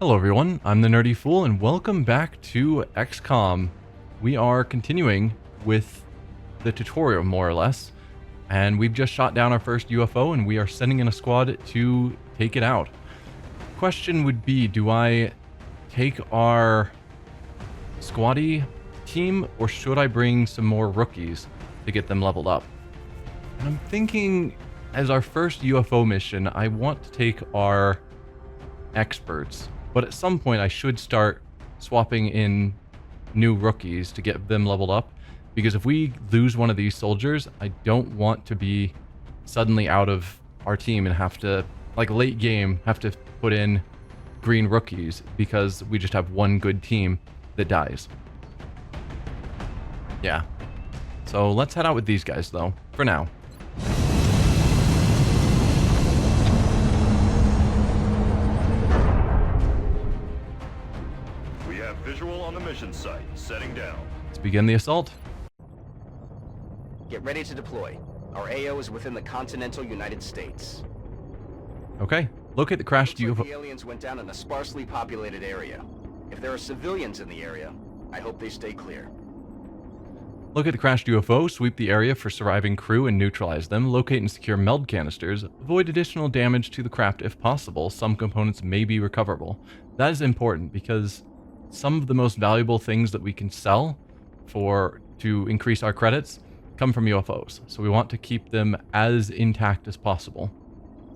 Hello everyone, I'm the Nerdy Fool and welcome back to XCOM. We are continuing with the tutorial more or less, and we've just shot down our first UFO and we are sending in a squad to take it out. Question would be, do I take our squaddy team or should I bring some more rookies to get them leveled up? And I'm thinking as our first UFO mission, I want to take our experts. But at some point, I should start swapping in new rookies to get them leveled up. Because if we lose one of these soldiers, I don't want to be suddenly out of our team and have to, like late game, have to put in green rookies because we just have one good team that dies. Yeah. So let's head out with these guys, though, for now. Visual on the mission site. Setting down. Let's begin the assault. Get ready to deploy. Our AO is within the continental United States. Okay. Locate the crashed UFO. Like the aliens went down in a sparsely populated area. If there are civilians in the area, I hope they stay clear. Locate the crashed UFO, sweep the area for surviving crew and neutralize them, locate and secure meld canisters, avoid additional damage to the craft if possible. Some components may be recoverable. That is important because some of the most valuable things that we can sell to increase our credits come from UFOs. So we want to keep them as intact as possible.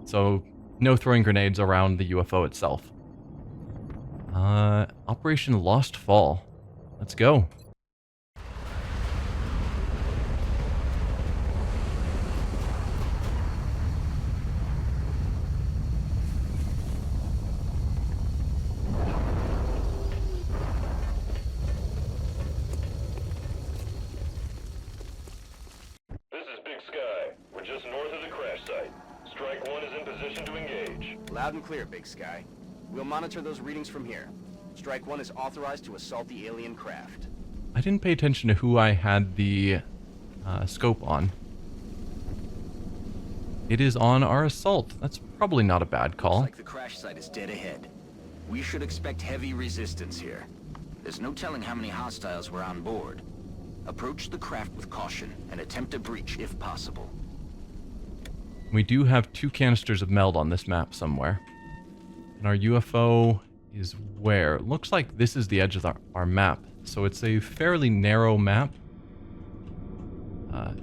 So no throwing grenades around the UFO itself. Operation Lost Fall. Let's go. Loud and clear, Big Sky. We'll monitor those readings from here. Strike 1 is authorized to assault the alien craft. I didn't pay attention to who I had the scope on. It is on our assault. That's probably not a bad call. Looks like the crash site is dead ahead. We should expect heavy resistance here. There's no telling how many hostiles were on board. Approach the craft with caution and attempt a breach if possible. We do have 2 canisters of meld on this map somewhere. And our UFO is where? It looks like this is the edge of our map. So it's a fairly narrow map.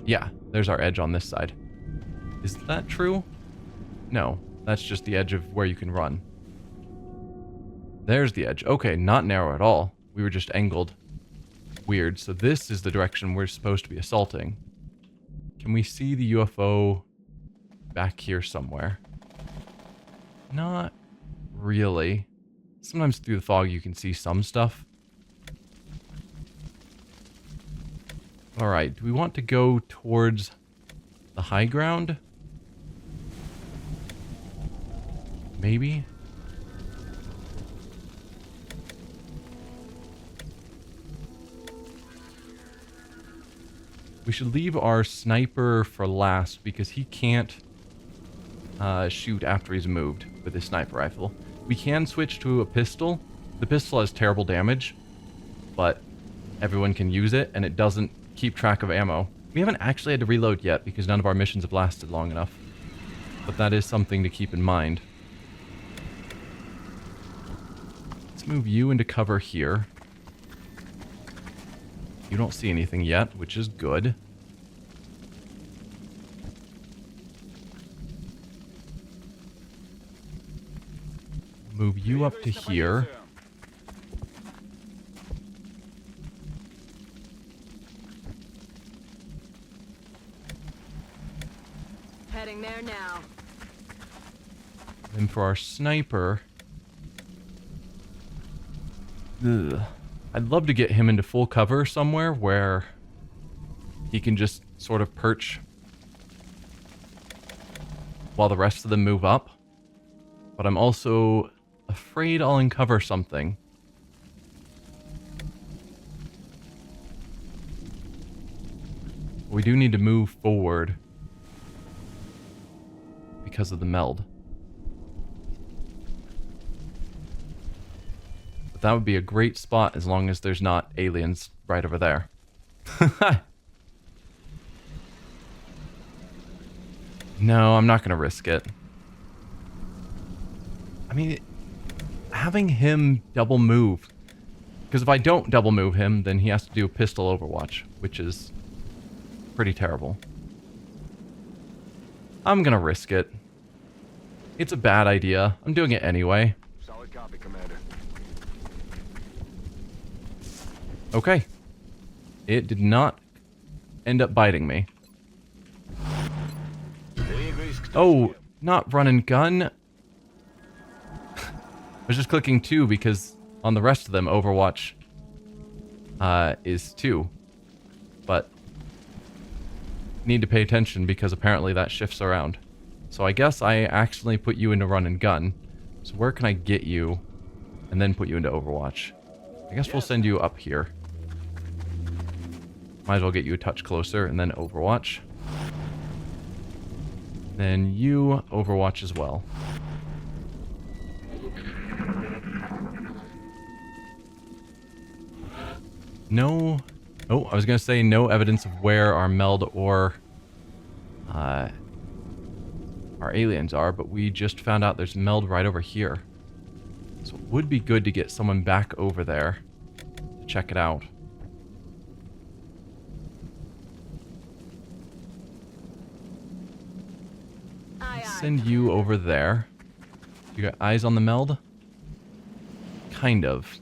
Yeah, there's our edge on this side. Is that true? No, that's just the edge of where you can run. There's the edge. Okay, not narrow at all. We were just angled. Weird. So this is the direction we're supposed to be assaulting. Can we see the UFO back here somewhere? Not really. Sometimes through the fog you can see some stuff. Alright, do we want to go towards the high ground? Maybe? We should leave our sniper for last because he can't shoot after he's moved with his sniper rifle. We can switch to a pistol. The pistol has terrible damage, but everyone can use it, and it doesn't keep track of ammo. We haven't actually had to reload yet because none of our missions have lasted long enough, but that is something to keep in mind. Let's move you into cover here. You don't see anything yet, which is good. Move you up to here. Heading there now. Then for our sniper, I'd love to get him into full cover somewhere where he can just sort of perch while the rest of them move up. But I'm also afraid I'll uncover something. We do need to move forward because of the meld. that would be a great spot as long as there's not aliens right over there. No, I'm not going to risk it. I mean, having him double move. Because if I don't double move him, then he has to do a pistol overwatch, which is pretty terrible. I'm going to risk it. It's a bad idea. I'm doing it anyway. Solid copy, Commander. Okay. It did not end up biting me. Oh, not run and gun. I was just clicking 2 because on the rest of them, Overwatch is 2. But need to pay attention because apparently that shifts around. So I guess I accidentally put you into run and gun. So where can I get you and then put you into Overwatch? I guess we'll send you up here. Might as well get you a touch closer and then Overwatch. Then you Overwatch as well. No. Oh, I was going to say no evidence of where our meld or our aliens are, but we just found out there's meld right over here. So it would be good to get someone back over there to check it out. Send you over there. You got eyes on the meld? Kind of.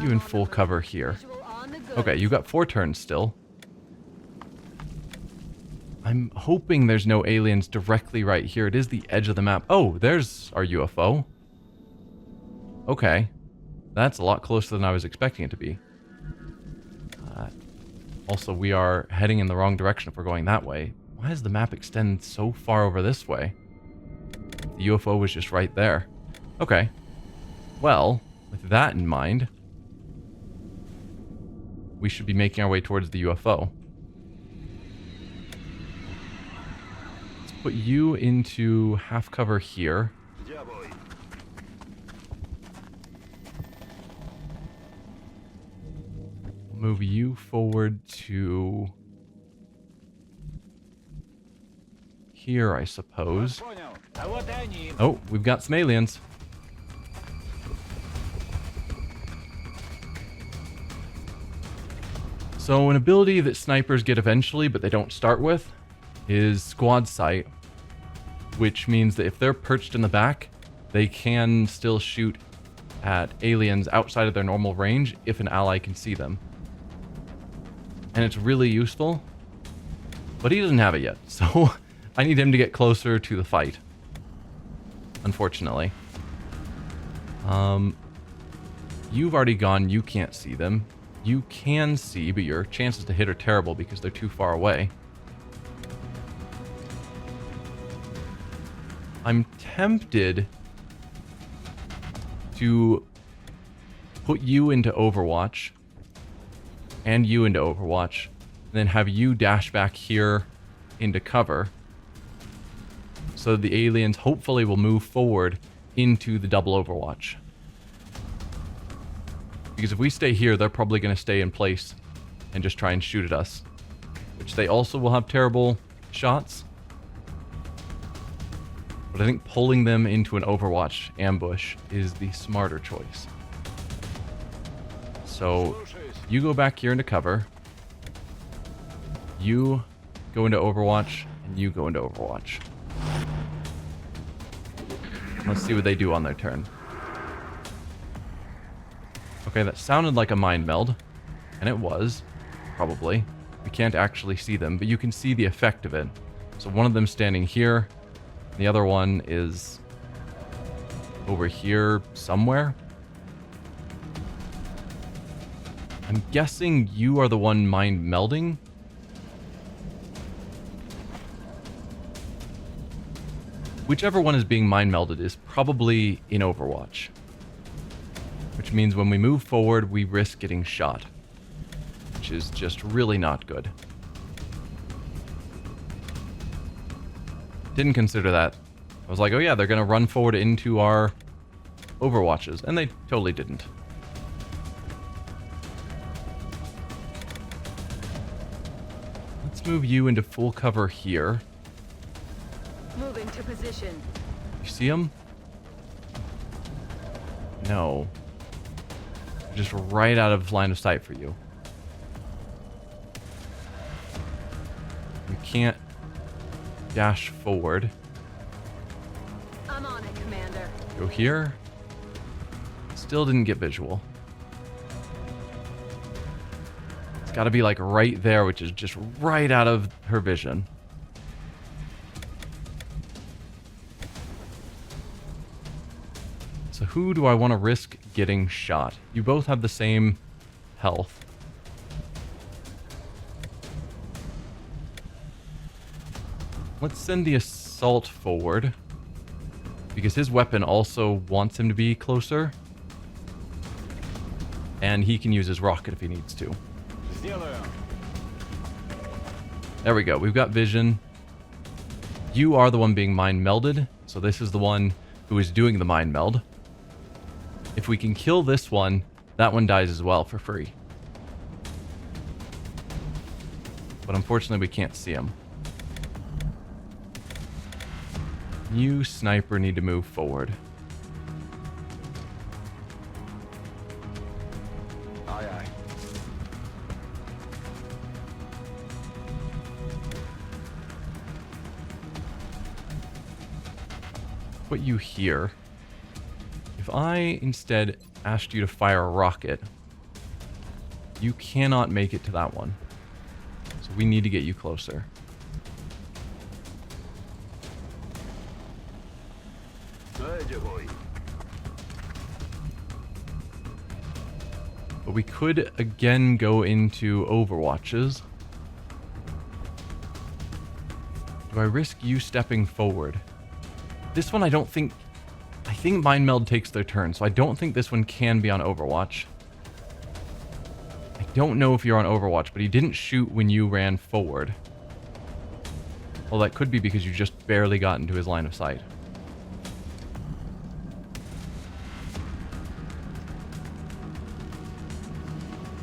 You in full cover here. Okay, you got 4 turns still. I'm hoping there's no aliens directly right here. It is the edge of the map. Oh, there's our UFO. Okay. That's a lot closer than I was expecting it to be. Also, we are heading in the wrong direction if we're going that way. Why does the map extend so far over this way? The UFO was just right there. Okay. Well, with that in mind, we should be making our way towards the UFO. Let's put you into half cover here. Yeah, boy. Move you forward to here, I suppose. Oh, we've got some aliens. So an ability that snipers get eventually, but they don't start with, is squad sight, which means that if they're perched in the back, they can still shoot at aliens outside of their normal range if an ally can see them. And it's really useful, but he doesn't have it yet, so I need him to get closer to the fight, unfortunately. You've already gone, you can't see them. You can see, but your chances to hit are terrible because they're too far away. I'm tempted to put you into Overwatch and you into Overwatch, and then have you dash back here into cover so the aliens hopefully will move forward into the double Overwatch. Because if we stay here, they're probably going to stay in place and just try and shoot at us, which they also will have terrible shots. But I think pulling them into an Overwatch ambush is the smarter choice. So you go back here into cover. You go into Overwatch, and you go into Overwatch. Let's see what they do on their turn. Okay, that sounded like a mind meld. And it was, probably. We can't actually see them, but you can see the effect of it. So one of them standing here. The other one is over here somewhere. I'm guessing you are the one mind melding. Whichever one is being mind melded is probably in Overwatch. Which means when we move forward, we risk getting shot. Which is just really not good. Didn't consider that I was like, oh yeah, they're going to run forward into our overwatches. And they totally didn't. Let's move you into full cover here. Moving to position. You see him? No. Just right out of line of sight for you. You can't dash forward. I'm on it, Commander. Go here. Still didn't get visual. It's got to be like right there, which is just right out of her vision. So who do I want to risk getting shot? You both have the same health. Let's send the assault forward. Because his weapon also wants him to be closer. And he can use his rocket if he needs to. There we go. We've got vision. You are the one being mind melded. So this is the one who is doing the mind meld. If we can kill this one, that one dies as well for free. But unfortunately, we can't see him. You, sniper, need to move forward. Aye, aye. Put you here. If I instead asked you to fire a rocket, you cannot make it to that one. So we need to get you closer. But we could again go into overwatches. Do I risk you stepping forward? This one I don't think... I think Mind Meld takes their turn, so I don't think this one can be on Overwatch. I don't know if you're on Overwatch, but he didn't shoot when you ran forward. Well, that could be because you just barely got into his line of sight.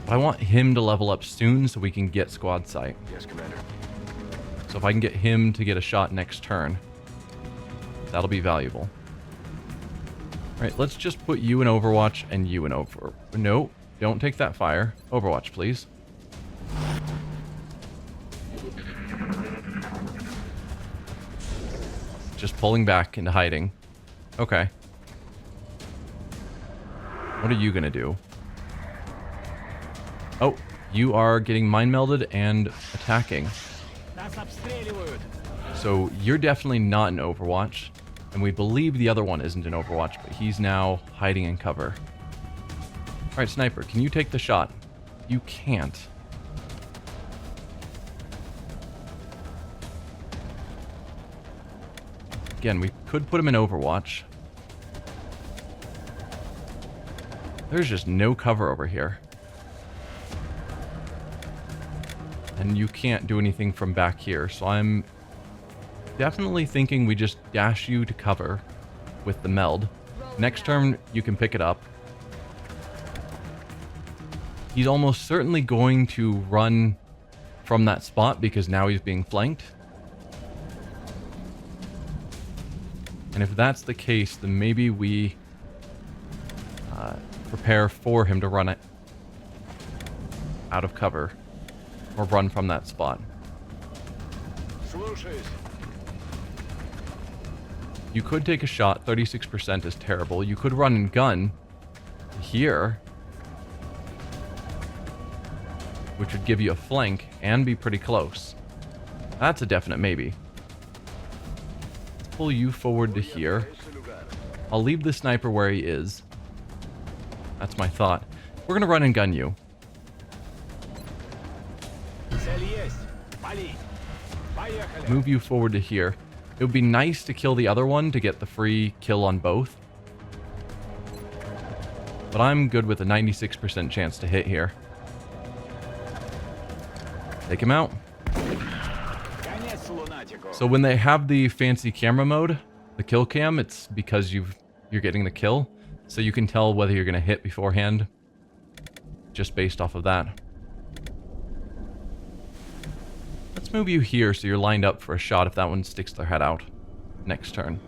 But I want him to level up soon so we can get squad sight. Yes, Commander. So if I can get him to get a shot next turn, that'll be valuable. Alright, let's just put you in Overwatch and you in Over... No, don't take that fire. Overwatch, please. Just pulling back into hiding. Okay. What are you gonna do? Oh, you are getting mind melded and attacking. So you're definitely not in Overwatch. And we believe the other one isn't in Overwatch, but he's now hiding in cover. Alright, Sniper, can you take the shot? You can't. Again, we could put him in Overwatch. There's just no cover over here. And you can't do anything from back here, so I'm definitely thinking we just dash you to cover with the meld. Next turn, you can pick it up. He's almost certainly going to run from that spot because now he's being flanked. And if that's the case, then maybe we prepare for him to run it out of cover or run from that spot. You could take a shot. 36% is terrible. You could run and gun here, which would give you a flank and be pretty close. That's a definite maybe. Let's pull you forward to here. I'll leave the sniper where he is. That's my thought. We're going to run and gun you. Move you forward to here. It would be nice to kill the other one to get the free kill on both. But I'm good with a 96% chance to hit here. Take him out. So when they have the fancy camera mode, The kill cam, it's because you're getting the kill, so you can tell whether you're going to hit beforehand just based off of that. Let's move you here so you're lined up for a shot if that one sticks their head out next turn.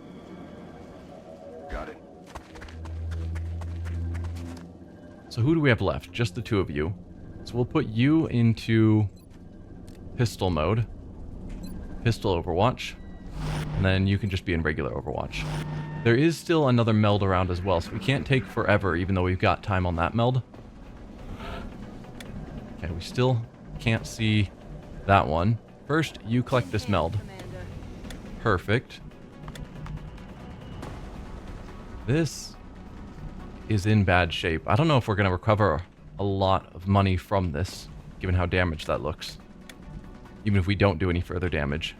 Got it. So who do we have left? Just the two of you. So we'll put you into pistol mode. Pistol Overwatch. And then you can just be in regular Overwatch. There is still another meld around as well, so we can't take forever even though we've got time on that meld. Okay, we still can't see that one. First, you collect this meld. Commander. Perfect. This is in bad shape. I don't know if we're going to recover a lot of money from this, given how damaged that looks. Even if we don't do any further damage.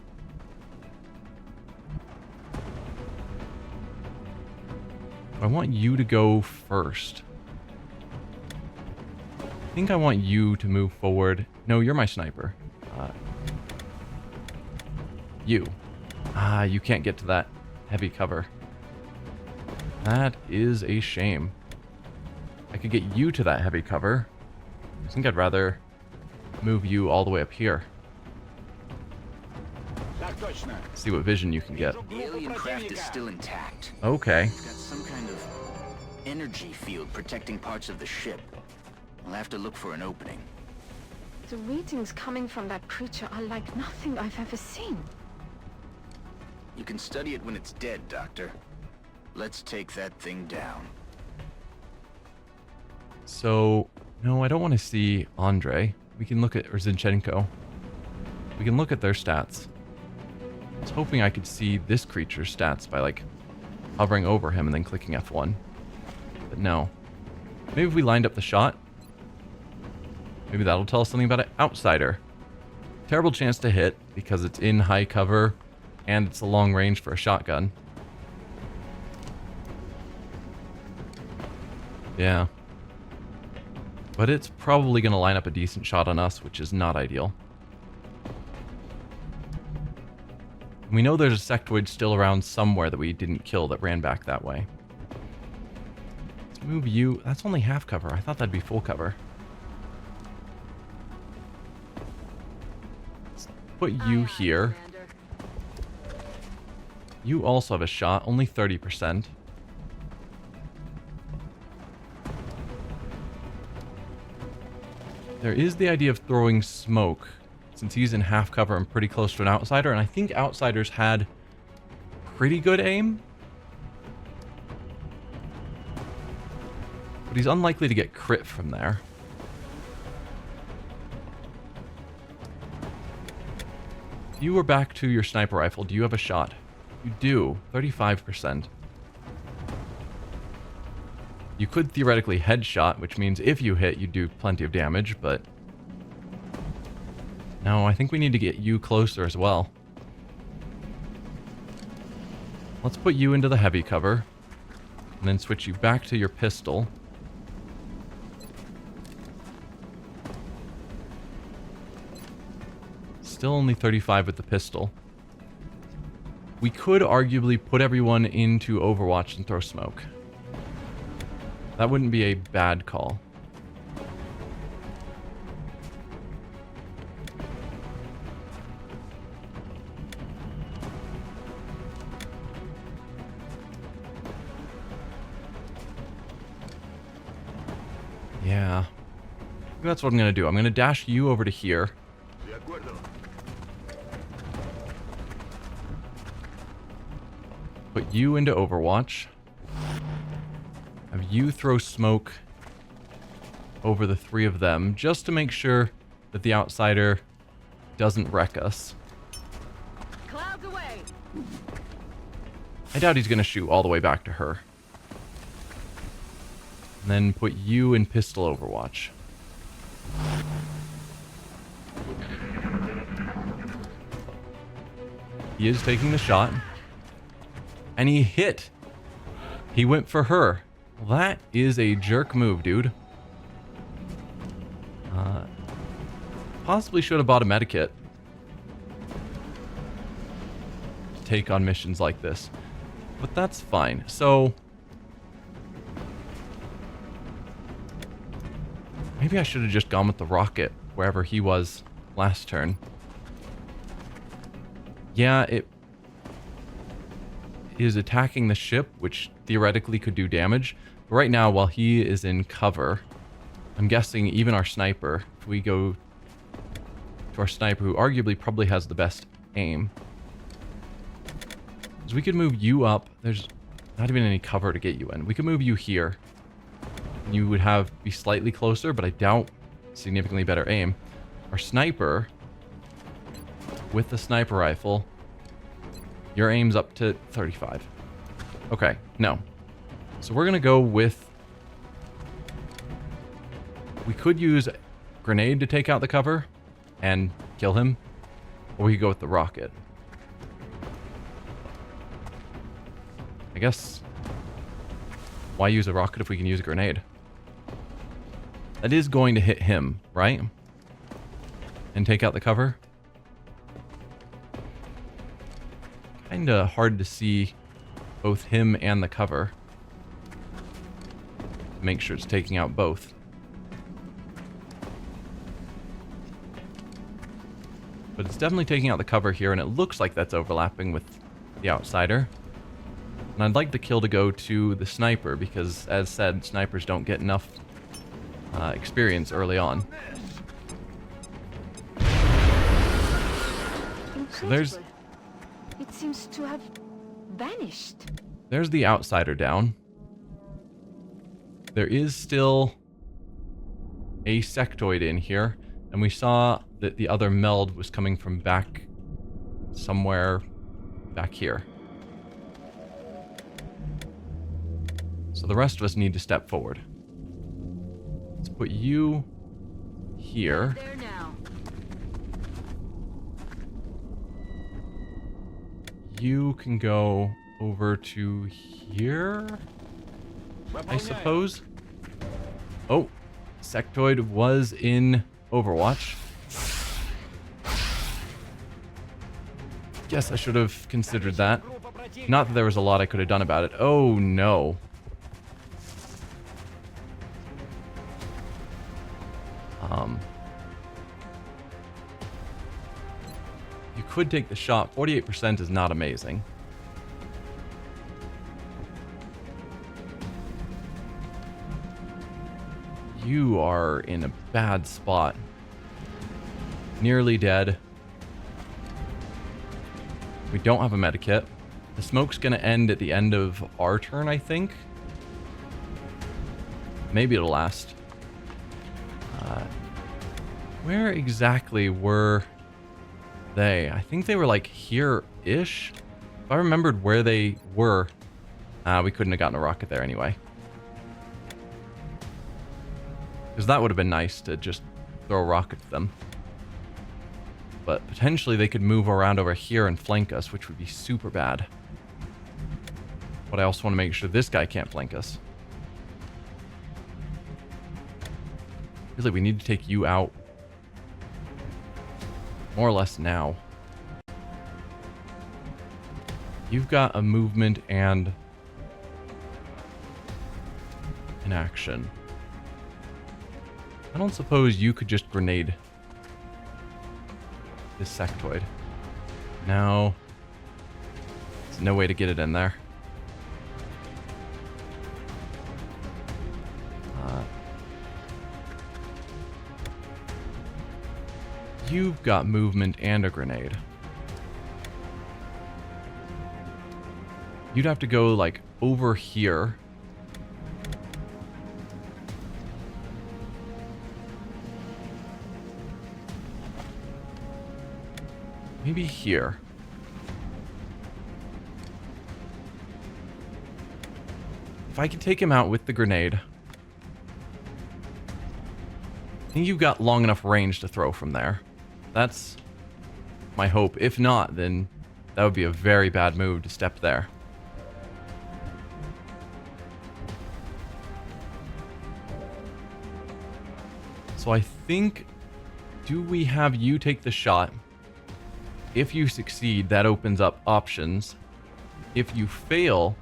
I want you to go first. I think I want you to move forward. No, you're my sniper. You. You can't get to that heavy cover. That is a shame. I could get you to that heavy cover. I think I'd rather move you all the way up here. See what vision you can get. The alien craft is still intact. Okay. It's got some kind of energy field protecting parts of the ship. We'll have to look for an opening. The readings coming from that creature are like nothing I've ever seen. You can study it when it's dead, Doctor. Let's take that thing down. So, no, I don't want to see Andre. We can look at, or Zinchenko. We can look at their stats. I was hoping I could see this creature's stats by, like, hovering over him and then clicking F1. But no. Maybe if we lined up the shot, maybe that'll tell us something about it. Outsider. Terrible chance to hit because it's in high cover and it's a long range for a shotgun. Yeah. But it's probably going to line up a decent shot on us, which is not ideal. We know there's a sectoid still around somewhere that we didn't kill that ran back that way. Let's move you. That's only half cover. I thought that'd be full cover. Let's put you here. Commander. You also have a shot, only 30%. There is the idea of throwing smoke, since he's in half cover and pretty close to an outsider, and I think outsiders had pretty good aim. But he's unlikely to get crit from there. If you were back to your sniper rifle, do you have a shot? You do, 35%. You could theoretically headshot, which means if you hit, you do plenty of damage, but... No, I think we need to get you closer as well. Let's put you into the heavy cover, and then switch you back to your pistol. Still only 35 with the pistol. We could arguably put everyone into Overwatch and throw smoke. That wouldn't be a bad call. Yeah. That's what I'm going to do. I'm going to dash you over to here. De acuerdo. Put you into Overwatch. Have you throw smoke over the three of them, just to make sure that the outsider doesn't wreck us. Clouds away. I doubt he's going to shoot all the way back to her. And then put you in pistol Overwatch. He is taking the shot. And he hit. He went for her. Well, that is a jerk move, dude. Possibly should have bought a medikit to take on missions like this. But that's fine. So maybe I should have just gone with the rocket wherever he was last turn. Yeah, it is attacking the ship, which theoretically could do damage. But right now, while he is in cover, I'm guessing even our sniper, if we go to our sniper, who arguably probably has the best aim, is we could move you up. There's not even any cover to get you in. We could move you here. You would be slightly closer, but I doubt significantly better aim. Our sniper, with the sniper rifle, your aim's up to 35. Okay, no. So we're gonna go with... We could use a grenade to take out the cover and kill him, or we could go with the rocket. I guess... Why use a rocket if we can use a grenade? That is going to hit him, right? And take out the cover. Kinda hard to see both him and the cover. Make sure it's taking out both. But it's definitely taking out the cover here, and it looks like that's overlapping with the outsider. And I'd like the kill to go to the sniper, because, as said, snipers don't get enough experience early on. So there's... It seems to have vanished. There's the outsider down. There is still a sectoid in here, and we saw that the other meld was coming from back somewhere back here. So the rest of us need to step forward. Let's put you here. There now. You can go over to here, I suppose. Oh, sectoid was in Overwatch. Guess I should have considered that. Not that there was a lot I could have done about it. Oh no. You could take the shot. 48% is not amazing. You are in a bad spot. Nearly dead. We don't have a medikit. The smoke's going to end at the end of our turn, I think. Maybe it'll last. Where exactly were they? I think they were like here-ish. If I remembered where they were, we couldn't have gotten a rocket there anyway. Because that would have been nice to just throw a rocket to them. But potentially they could move around over here and flank us, which would be super bad. But I also want to make sure this guy can't flank us. Really, we need to take you out more or less now. You've got a movement and an action. I don't suppose you could just grenade this sectoid. No. There's no way to get it in there. You've got movement and a grenade. You'd have to go, like, over here. Maybe here. If I can take him out with the grenade, I think you've got long enough range to throw from there. That's my hope. If not, then that would be a very bad move to step there. So I think, do we have you take the shot? If you succeed, that opens up options. If you fail,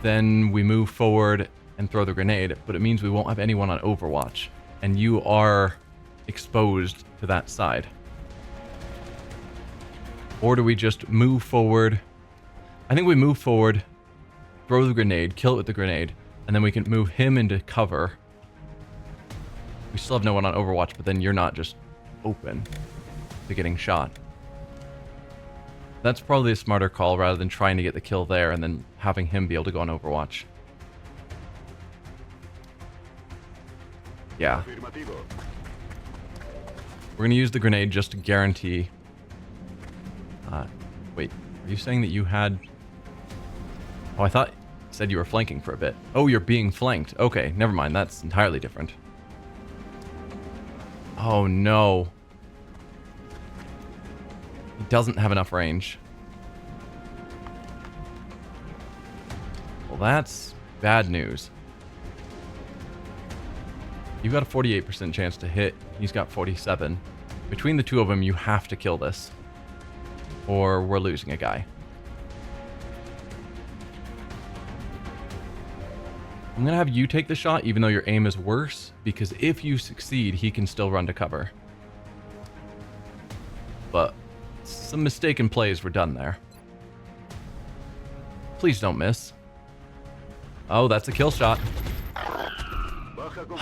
then we move forward and throw the grenade, but it means we won't have anyone on Overwatch, and you are exposed to that side. Or do we just move forward? I think we move forward, throw the grenade, kill it with the grenade, and then we can move him into cover. We still have no one on Overwatch, but then you're not just open to getting shot. That's probably a smarter call rather than trying to get the kill there and then having him be able to go on Overwatch. Yeah. Afirmativo. We're going to use the grenade just to guarantee... wait, are you saying that you had... Oh, I thought you said you were flanking for a bit. Oh, you're being flanked. Okay, never mind. That's entirely different. Oh, no. He doesn't have enough range. Well, that's bad news. You've got a 48% chance to hit. He's got 47. Between the two of them, you have to kill this. Or we're losing a guy. I'm going to have you take the shot, even though your aim is worse, because if you succeed, he can still run to cover. But some mistaken plays were done there. Please don't miss. Oh, that's a kill shot.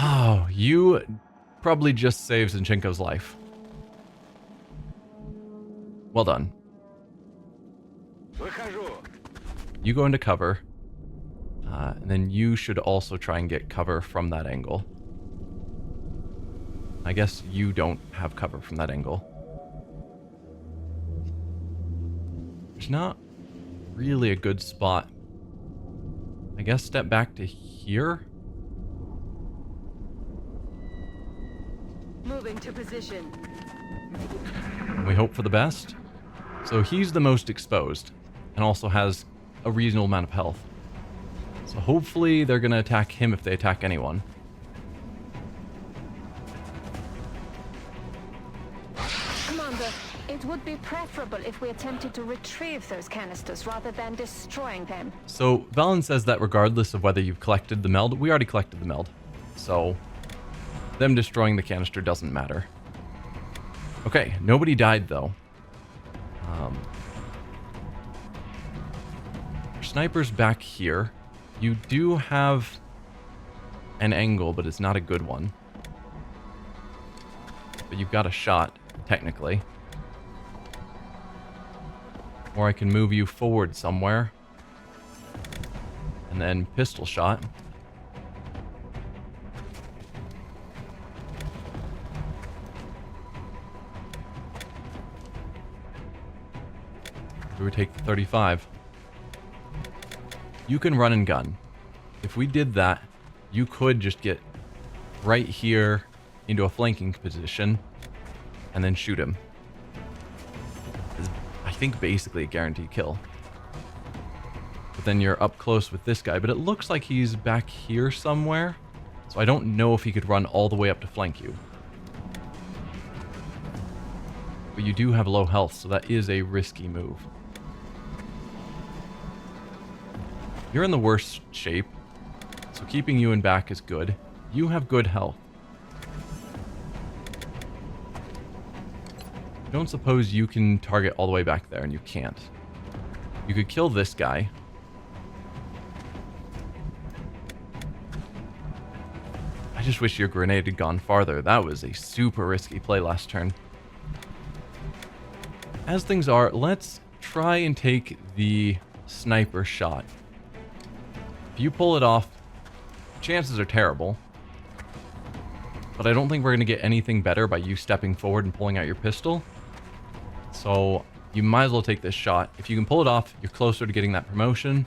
Oh, you probably just saved Zinchenko's life. Well done. You go into cover. And then you should also try and get cover from that angle. I guess you don't have cover from that angle. There's not really a good spot. I guess step back to here. Moving to position. We hope for the best. So he's the most exposed and also has a reasonable amount of health. So hopefully they're going to attack him if they attack anyone. Commander, it would be preferable if we attempted to retrieve those canisters rather than destroying them. So Valen says that regardless of whether you've collected the meld, we already collected the meld. So them destroying the canister doesn't matter. Okay, nobody died though. Sniper's back here. You do have an angle, but it's not a good one. But you've got a shot, technically. Or I can move you forward somewhere. And then pistol shot. We would take the 35. You can run and gun. If we did that, you could just get right here into a flanking position and then shoot him. It's, I think, basically a guaranteed kill. But then you're up close with this guy, but it looks like he's back here somewhere. So I don't know if he could run all the way up to flank you. But you do have low health, so that is a risky move. You're in the worst shape, so keeping you in back is good. You have good health. I don't suppose you can target all the way back there, and you can't. You could kill this guy. I just wish your grenade had gone farther. That was a super risky play last turn. As things are, let's try and take the sniper shot. If you pull it off, chances are terrible. But I don't think we're going to get anything better by you stepping forward and pulling out your pistol. So you might as well take this shot. If you can pull it off, you're closer to getting that promotion.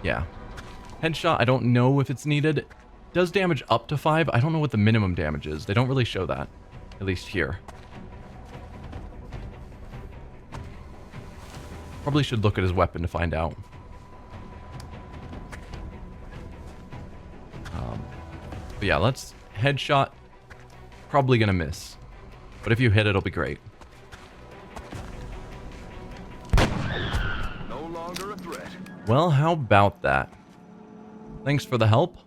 Yeah. Headshot, I don't know if it's needed. It does damage up to 5. I don't know what the minimum damage is. They don't really show that. At least here. Probably should look at his weapon to find out. But yeah, let's headshot, probably gonna miss. But if you hit, it'll be great. No longer a threat. Well, how about that? Thanks for the help.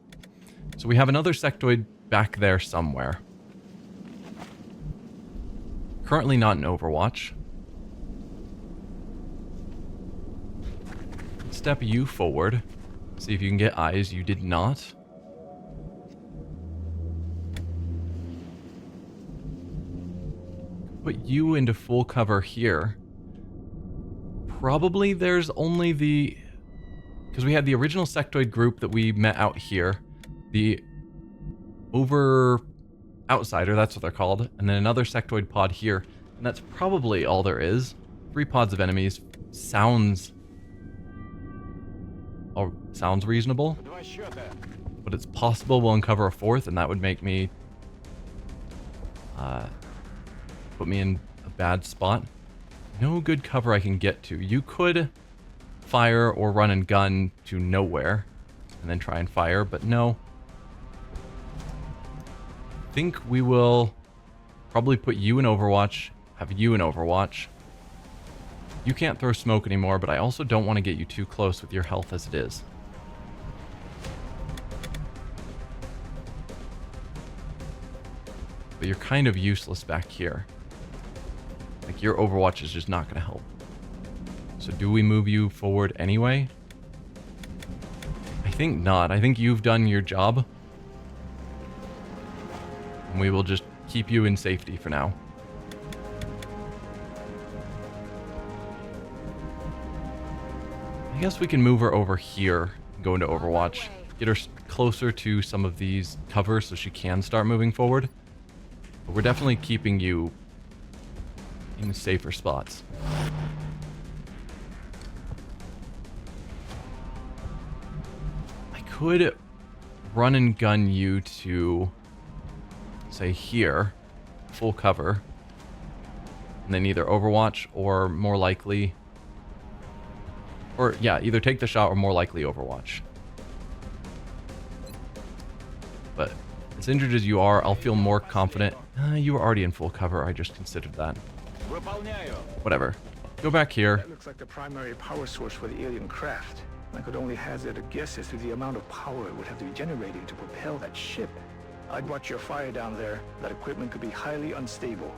So we have another sectoid back there somewhere. Currently not in Overwatch. Step you forward. See if you can get eyes. You did not. Put you into full cover here. Probably there's only the... Because we had the original sectoid group that we met out here. The outsider, that's what they're called. And then another sectoid pod here. And that's probably all there is. 3 pods of enemies. Sounds reasonable. But it's possible we'll uncover a 4th, and that would make me... put me in a bad spot. No good cover I can get to. You could fire or run and gun to nowhere and then try and fire, but no. I think we will probably put you in Overwatch, have you in Overwatch. You can't throw smoke anymore, but I also don't want to get you too close with your health as it is. But you're kind of useless back here. Like, your Overwatch is just not going to help. So do we move you forward anyway? I think not. I think you've done your job. And we will just keep you in safety for now. I guess we can move her over here and go into Overwatch. Get her closer to some of these covers so she can start moving forward. But we're definitely keeping you in safer spots. I could run and gun you to, say, here, full cover, and then either Overwatch or more likely, or yeah, either take the shot or more likely Overwatch. But as injured as you are, I'll feel more confident. You were already in full cover. I just considered that. Whatever. Go back here. That looks like the primary power source for the alien craft. I could only hazard a guess as to the amount of power it would have to be generating to propel that ship. I'd watch your fire down there. That equipment could be highly unstable.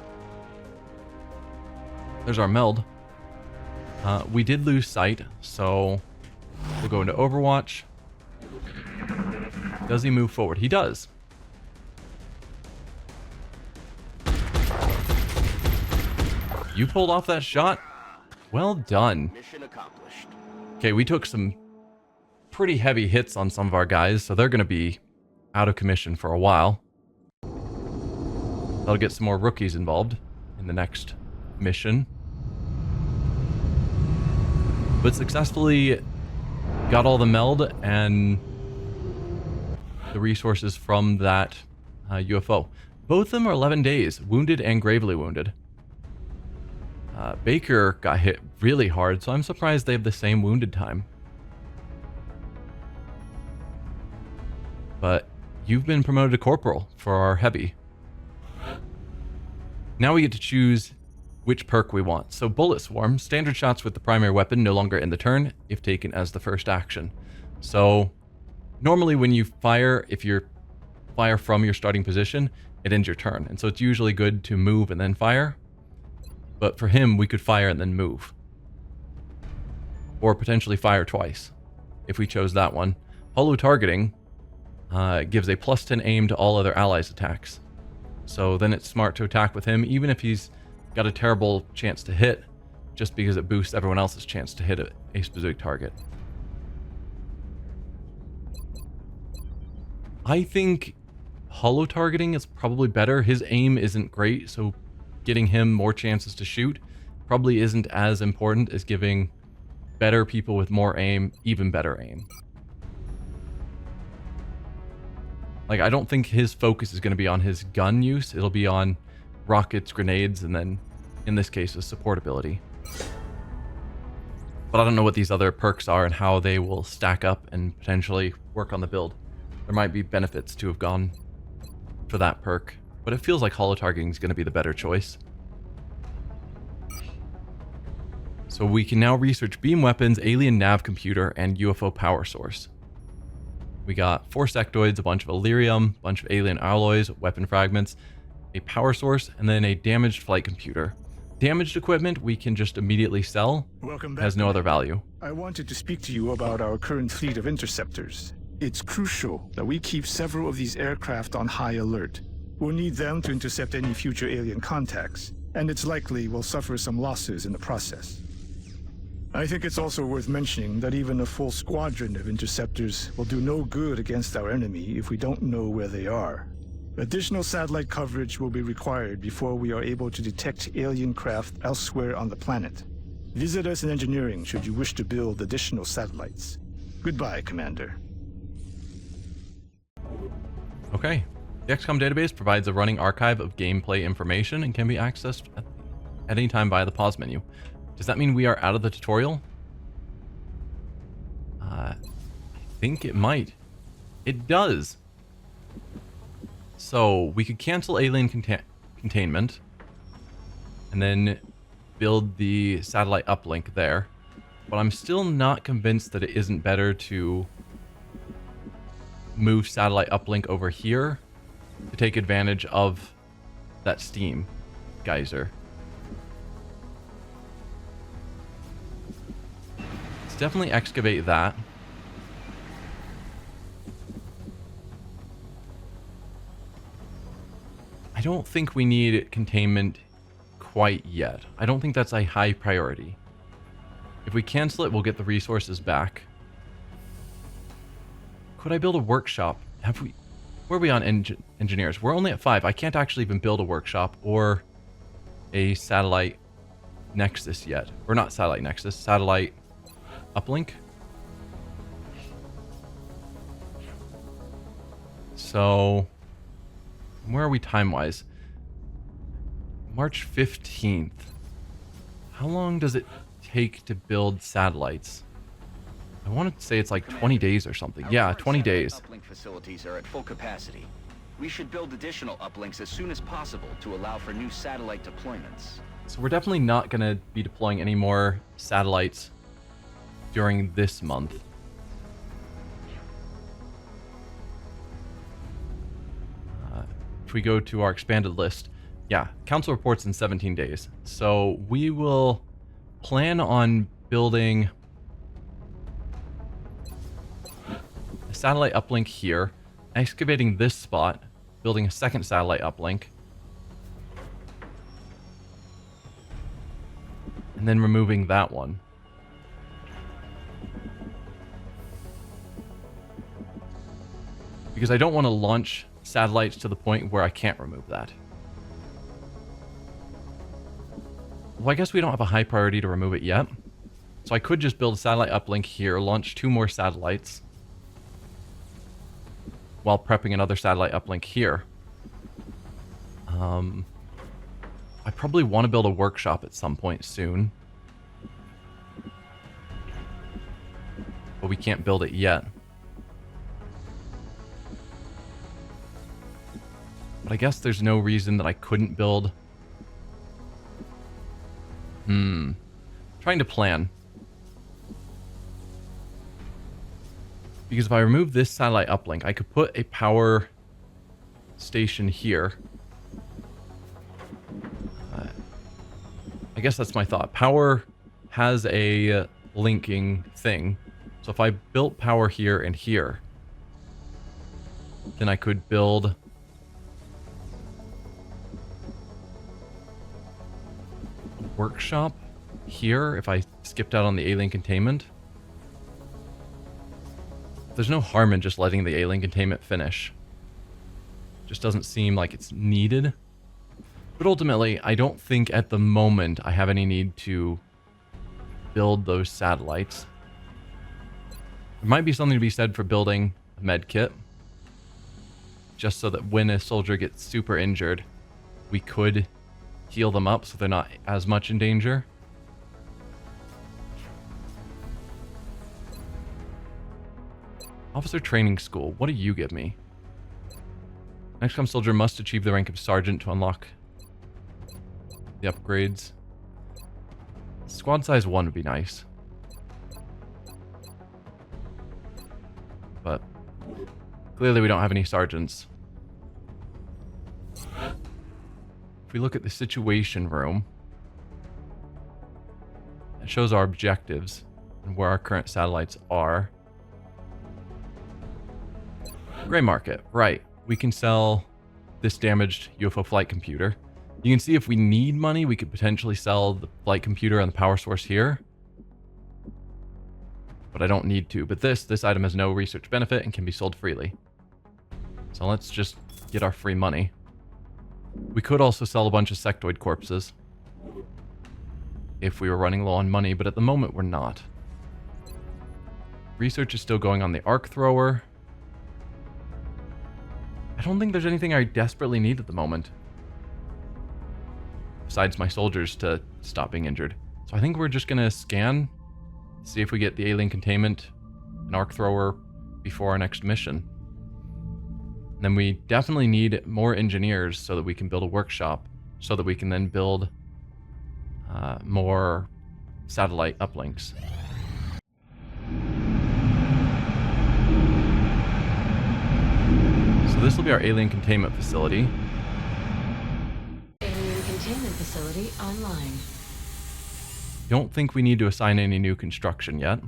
There's our meld. We did lose sight, so we'll go into Overwatch. Does he move forward? He does. You pulled off that shot? Well done. Mission accomplished. Okay, we took some pretty heavy hits on some of our guys, so they're going to be out of commission for a while. That'll get some more rookies involved in the next mission. But successfully got all the meld and the resources from that UFO. Both of them are 11 days, wounded and gravely wounded. Baker got hit really hard, so I'm surprised they have the same wounded time. But you've been promoted to corporal for our heavy. Now we get to choose which perk we want. So bullet swarm, standard shots with the primary weapon no longer in the turn if taken as the first action. So normally when you fire, if you fire from your starting position, it ends your turn. And so it's usually good to move and then fire. But for him, we could fire and then move. Or potentially fire twice, if we chose that one. Holo targeting gives a +10 aim to all other allies' attacks. So then it's smart to attack with him, even if he's got a terrible chance to hit, just because it boosts everyone else's chance to hit a specific target. I think holo targeting is probably better. His aim isn't great, so getting him more chances to shoot probably isn't as important as giving better people with more aim even better aim. Like, I don't think his focus is going to be on his gun use. It'll be on rockets, grenades, and then, in this case, his support ability. But I don't know what these other perks are and how they will stack up and potentially work on the build. There might be benefits to have gone for that perk, but it feels like holo targeting is going to be the better choice. So we can now research beam weapons, alien nav computer, and UFO power source. We got 4 sectoids, a bunch of Illyrium, a bunch of alien alloys, weapon fragments, a power source, and then a damaged flight computer. Damaged equipment we can just immediately sell. Welcome back. Has no other value. I wanted to speak to you about our current fleet of interceptors. It's crucial that we keep several of these aircraft on high alert. We'll need them to intercept any future alien contacts, and it's likely we'll suffer some losses in the process. I think it's also worth mentioning that even a full squadron of interceptors will do no good against our enemy if we don't know where they are. Additional satellite coverage will be required before we are able to detect alien craft elsewhere on the planet. Visit us in engineering should you wish to build additional satellites. Goodbye, Commander. Okay. The XCOM database provides a running archive of gameplay information and can be accessed at any time via the pause menu. Does that mean we are out of the tutorial? I think it might. It does. So we could cancel alien containment and then build the satellite uplink there. But I'm still not convinced that it isn't better to move satellite uplink over here to take advantage of that steam geyser. Let's definitely excavate that. I don't think we need containment quite yet. I don't think that's a high priority. If we cancel it, we'll get the resources back. Could I build a workshop? Where are we on engineers? We're only at 5. I can't actually even build a workshop or a satellite nexus yet. Or not satellite nexus, satellite uplink. So, where are we time-wise? March 15th. How long does it take to build satellites? I want to say it's like 20 days or something. Yeah, 20 days. Uplink facilities are at full capacity. We should build additional uplinks as soon as possible to allow for new satellite deployments. So we're definitely not going to be deploying any more satellites during this month. If we go to our expanded list, yeah, council reports in 17 days. So we will plan on building a satellite uplink here, excavating this spot, building a second satellite uplink, and then removing that one. Because I don't want to launch satellites to the point where I can't remove that. Well, I guess we don't have a high priority to remove it yet. So I could just build a satellite uplink here, launch 2 more satellites, while prepping another satellite uplink here. I probably want to build a workshop at some point soon. But we can't build it yet. But I guess there's no reason that I couldn't build. Trying to plan. Because if I remove this satellite uplink, I could put a power station here. I guess that's my thought. Power has a linking thing. So if I built power here and here, then I could build workshop here if I skipped out on the alien containment. There's no harm in just letting the alien containment finish. Just doesn't seem like it's needed. But ultimately, I don't think at the moment I have any need to build those satellites. There might be something to be said for building a med kit. Just so that when a soldier gets super injured, we could heal them up so they're not as much in danger. Officer Training School. What do you give me? XCOM soldier must achieve the rank of sergeant to unlock the upgrades. Squad size 1 would be nice. But clearly we don't have any sergeants. If we look at the situation room, it shows our objectives and where our current satellites are. Gray market, right. We can sell this damaged UFO flight computer. You can see if we need money, we could potentially sell the flight computer and the power source here. But I don't need to. But this item has no research benefit and can be sold freely. So let's just get our free money. We could also sell a bunch of sectoid corpses if we were running low on money, but at the moment we're not. Research is still going on the arc thrower. I don't think there's anything I desperately need at the moment, besides my soldiers to stop being injured. So I think we're just gonna scan, see if we get the alien containment and arc thrower before our next mission. And then we definitely need more engineers so that we can build a workshop, so that we can then build more satellite uplinks. So this will be our alien containment facility. Alien containment facility online. Don't think we need to assign any new construction yet.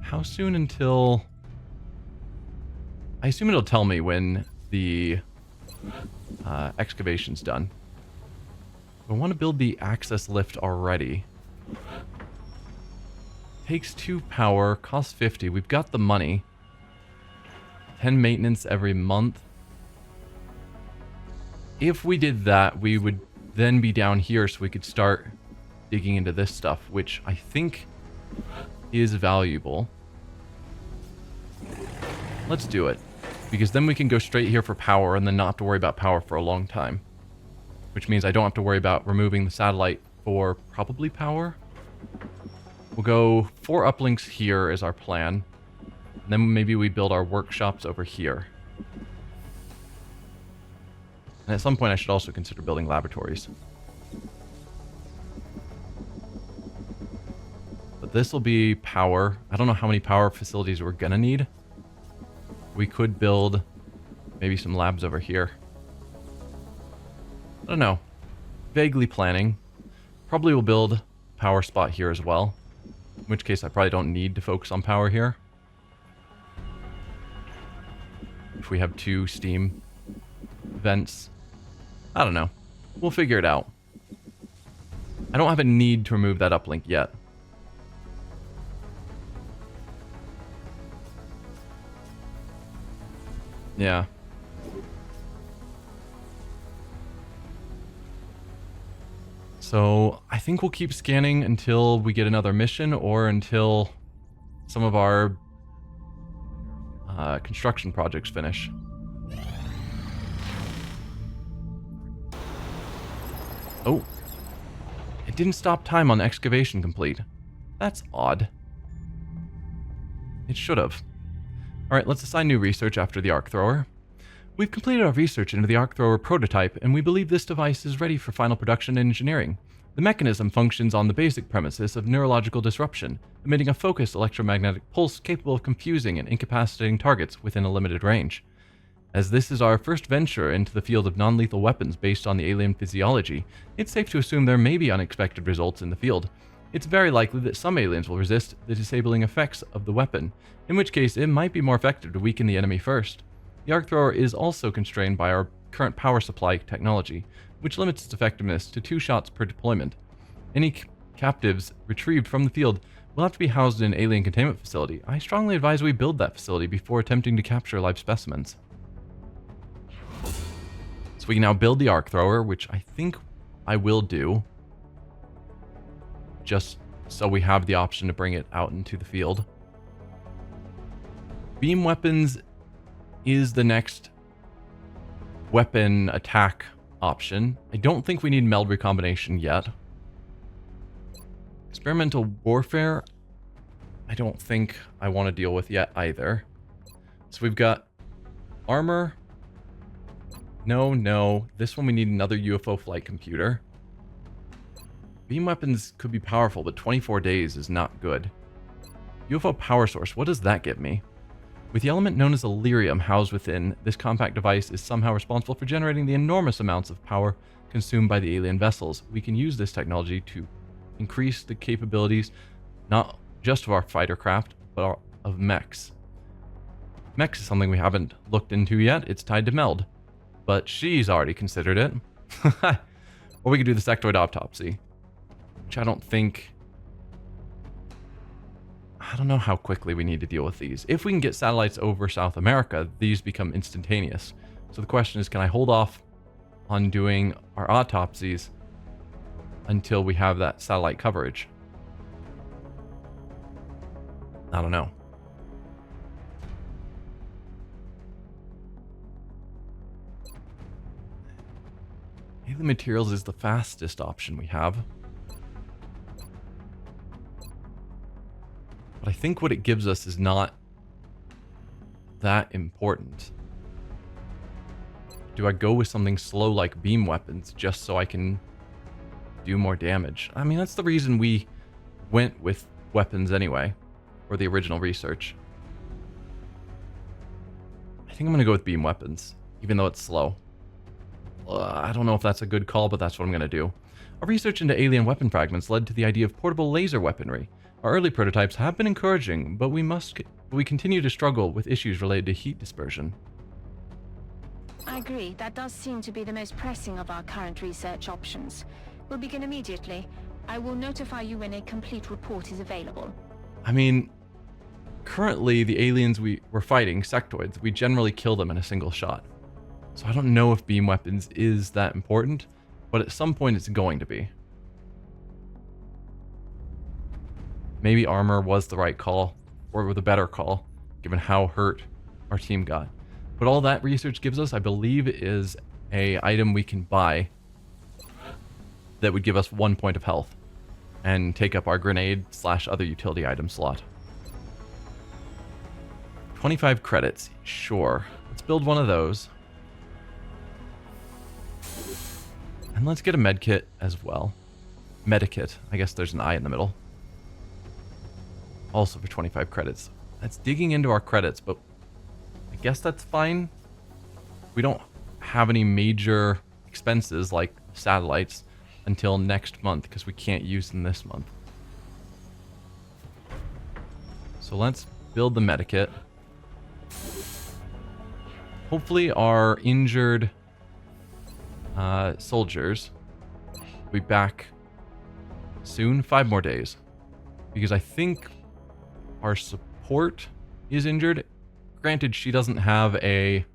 How soon until... I assume it'll tell me when the excavation's done. I want to build the access lift already. Takes 2 power, costs 50. We've got the money. 10 maintenance every month. If we did that, we would then be down here so we could start digging into this stuff, which I think is valuable. Let's do it, because then we can go straight here for power and then not have to worry about power for a long time. Which means I don't have to worry about removing the satellite for probably power. We'll go 4 uplinks here is our plan. And then maybe we build our workshops over here. And at some point I should also consider building laboratories. But this will be power. I don't know how many power facilities we're gonna need. We could build maybe some labs over here. I don't know. Vaguely planning. Probably will build power spot here as well. In which case I probably don't need to focus on power here. If we have 2 steam vents. I don't know. We'll figure it out. I don't have a need to remove that uplink yet. Yeah. So I think we'll keep scanning until we get another mission or until some of our construction projects finish. Oh. It didn't stop time on excavation complete. That's odd. It should have. Alright, let's assign new research after the arc thrower. We've completed our research into the arc thrower prototype, and we believe this device is ready for final production and engineering. The mechanism functions on the basic premises of neurological disruption, emitting a focused electromagnetic pulse capable of confusing and incapacitating targets within a limited range. As this is our first venture into the field of non-lethal weapons based on the alien physiology, it's safe to assume there may be unexpected results in the field. It's very likely that some aliens will resist the disabling effects of the weapon, in which case it might be more effective to weaken the enemy first. The arc thrower is also constrained by our current power supply technology, which limits its effectiveness to 2 shots per deployment. Any captives retrieved from the field will have to be housed in an alien containment facility. I strongly advise we build that facility before attempting to capture live specimens. So we can now build the arc thrower, which I think I will do, just so we have the option to bring it out into the field. Beam weapons is the next weapon attack option. I don't think we need meld recombination yet. Experimental warfare, I don't think I want to deal with yet either. So we've got Armor. No, no. This one we need another UFO flight computer. Beam weapons could be powerful, but 24 days is not good. UFO power source. What does that get me? With the element known as Illyrium housed within, this compact device is somehow responsible for generating the enormous amounts of power consumed by the alien vessels. We can use this technology to increase the capabilities not just of our fighter craft, but of mechs. Mechs is something we haven't looked into yet. It's tied to Meld, but she's already considered it. Or we could do the sectoid autopsy, which I don't know how quickly we need to deal with these. If we can get satellites over South America, these become instantaneous. So the question is, can I hold off on doing our autopsies until we have that satellite coverage? I don't know. Alien materials is the fastest option we have. But I think what it gives us is not that important. Do I go with something slow like beam weapons just so I can do more damage? I mean, that's the reason we went with weapons anyway, or the original research. I think I'm going to go with beam weapons, even though it's slow. I don't know if that's a good call, but that's what I'm going to do. Our research into alien weapon fragments led to the idea of portable laser weaponry. Our early prototypes have been encouraging, but we continue to struggle with issues related to heat dispersion. I agree. That does seem to be the most pressing of our current research options. We'll begin immediately. I will notify you when a complete report is available. I mean, currently the aliens we're fighting, sectoids, we generally kill them in a single shot. So I don't know if beam weapons is that important, but at some point it's going to be. Maybe armor was the right call, or the better call, given how hurt our team got. But all that research gives us, I believe, is a item we can buy that would give us 1 point of health and take up our grenade / other utility item slot. 25 credits, sure. Let's build one of those. And let's get a medkit as well. Medikit. I guess there's an I in the middle. Also for 25 credits. That's digging into our credits, but I guess that's fine. We don't have any major expenses like satellites until next month because we can't use them this month. So let's build the medikit. Hopefully our injured soldiers will be back soon. 5 more days. Because I think our support is injured. Granted, she doesn't have a...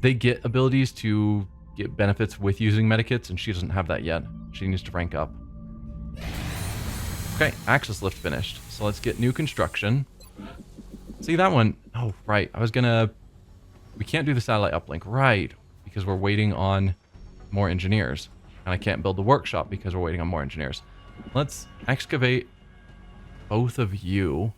they get abilities to get benefits with using medikits, and she doesn't have that yet. She needs to rank up. Okay, access lift finished. So let's get new construction. See that one? Oh, right. I was gonna... We can't do the satellite uplink. Right. Because we're waiting on more engineers. And I can't build the workshop because we're waiting on more engineers. Let's excavate both of you.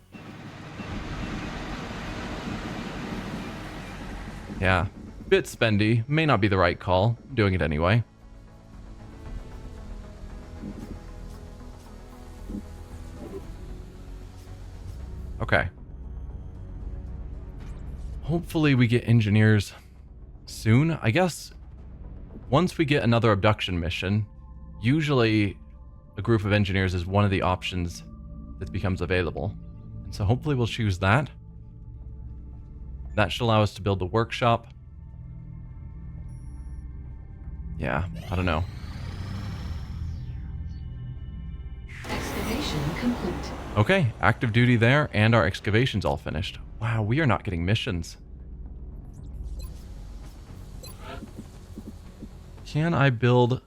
Yeah. Bit spendy. May not be the right call. I'm doing it anyway. Okay. Hopefully we get engineers soon. I guess once we get another abduction mission, usually a group of engineers is one of the options that becomes available. And so hopefully we'll choose that. That should allow us to build the workshop. Yeah, I don't know. Excavation complete. Okay, active duty there, and our excavation's all finished. Wow, we are not getting missions. Can I build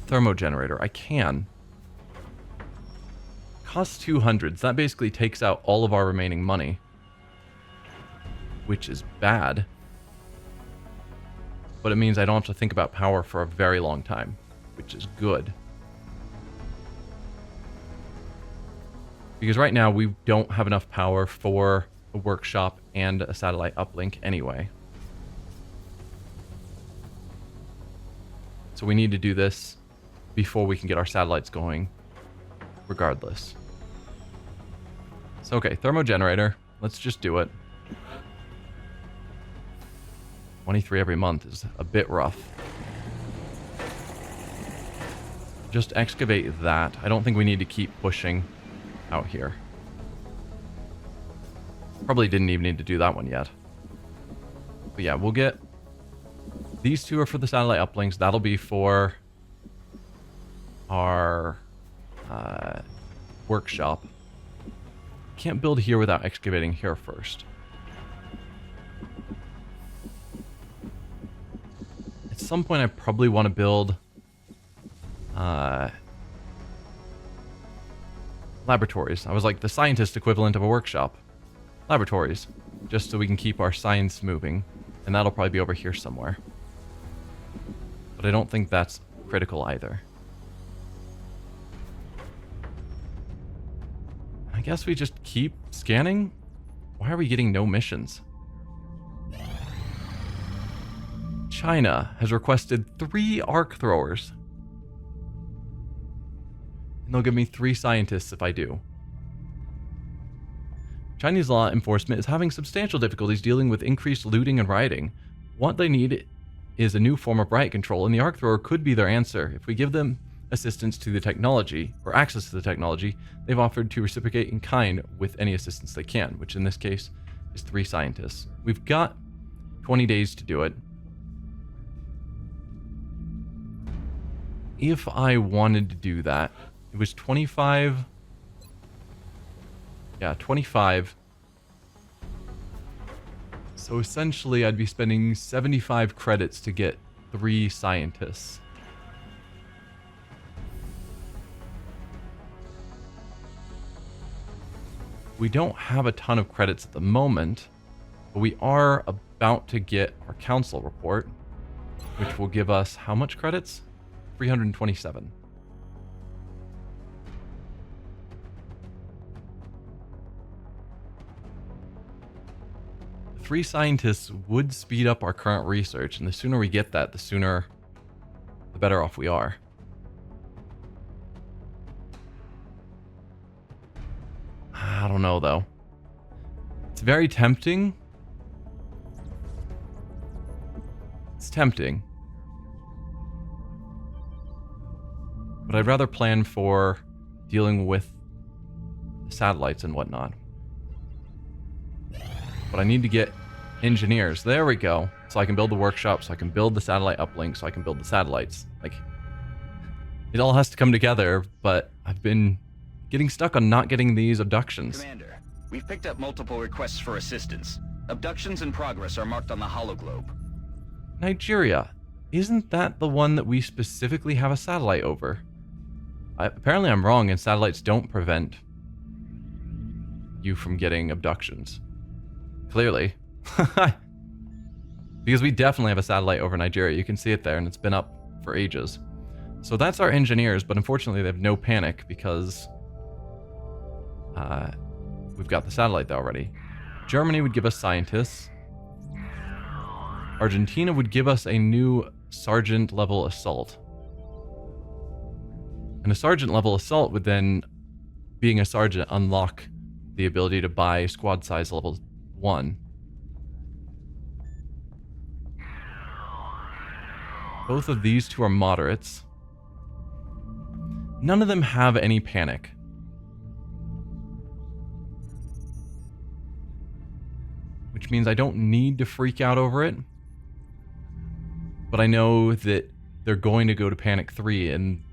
thermogenerator? I can. Costs 200. That basically takes out all of our remaining money, which is bad. But it means I don't have to think about power for a very long time, which is good. Because right now we don't have enough power for a workshop and a satellite uplink anyway. So we need to do this before we can get our satellites going, regardless. So okay, thermogenerator. Let's just do it. 23 every month is a bit rough. Just excavate that. I don't think we need to keep pushing out here. Probably didn't even need to do that one yet. But yeah, we'll get... These two are for the satellite uplinks. That'll be for our workshop. Can't build here without excavating here first. At some point I probably want to build laboratories. I was like the scientist equivalent of a workshop. Laboratories. Just so we can keep our science moving. And that'll probably be over here somewhere. But I don't think that's critical either. I guess we just keep scanning? Why are we getting no missions? China has requested 3 arc throwers. And they'll give me 3 scientists if I do. Chinese law enforcement is having substantial difficulties dealing with increased looting and rioting. What they need is a new form of riot control, and the arc thrower could be their answer. If we give them assistance to the technology, or access to the technology, they've offered to reciprocate in kind with any assistance they can, which in this case is 3 scientists. We've got 20 days to do it. If I wanted to do that, it was 25... Yeah, 25. So essentially, I'd be spending 75 credits to get 3 scientists. We don't have a ton of credits at the moment, but we are about to get our council report, which will give us how much credits? 327. Three scientists would speed up our current research, and the sooner we get that, the better off we are. I don't know, though. It's very tempting. It's tempting. But I'd rather plan for dealing with satellites and whatnot. But I need to get engineers. There we go. So I can build the workshop, so I can build the satellite uplink, so I can build the satellites. Like, it all has to come together, but I've been getting stuck on not getting these abductions. Commander, we've picked up multiple requests for assistance. Abductions in progress are marked on the hologlobe. Nigeria. Isn't that the one that we specifically have a satellite over? Apparently I'm wrong, and satellites don't prevent you from getting abductions. Clearly. Because we definitely have a satellite over Nigeria. You can see it there, and it's been up for ages. So that's our engineers, but unfortunately they have no panic because we've got the satellite there already. Germany would give us scientists. Argentina would give us a new sergeant level assault. And a sergeant level assault would then, being a sergeant, unlock the ability to buy squad size level 1. Both of these two are moderates. None of them have any panic. Which means I don't need to freak out over it. But I know that they're going to go to panic 3 and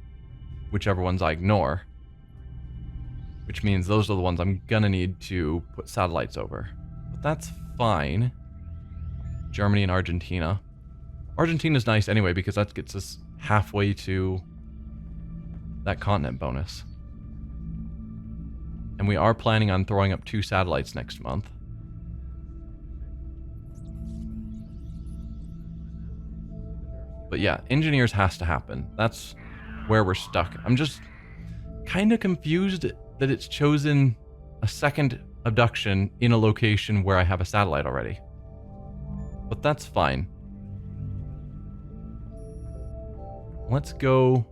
whichever ones I ignore. Which means those are the ones I'm gonna need to put satellites over. But that's fine. Germany and Argentina. Argentina's nice anyway because that gets us halfway to that continent bonus. And we are planning on throwing up 2 satellites next month. But yeah, engineers has to happen. That's where we're stuck. I'm just kind of confused that it's chosen a second abduction in a location where I have a satellite already. But that's fine. Let's go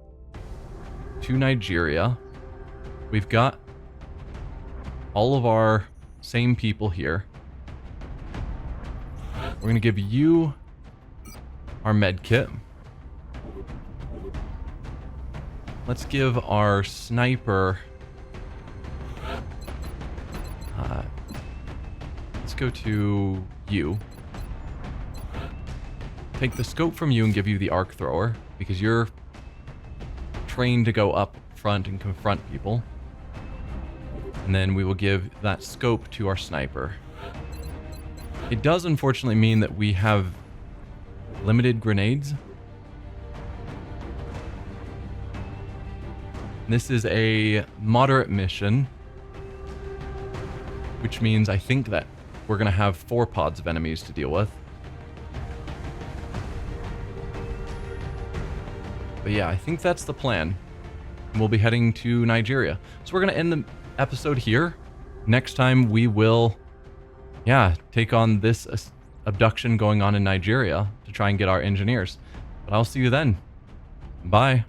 to Nigeria. We've got all of our same people here. We're going to give you our med kit. Let's give our sniper... let's go to you. Take the scope from you and give you the arc thrower, because you're trained to go up front and confront people. And then we will give that scope to our sniper. It does unfortunately mean that we have limited grenades. This is a moderate mission, which means I think that we're going to have 4 pods of enemies to deal with. But yeah, I think that's the plan. We'll be heading to Nigeria. So we're going to end the episode here. Next time we will, take on this abduction going on in Nigeria to try and get our engineers. But I'll see you then. Bye.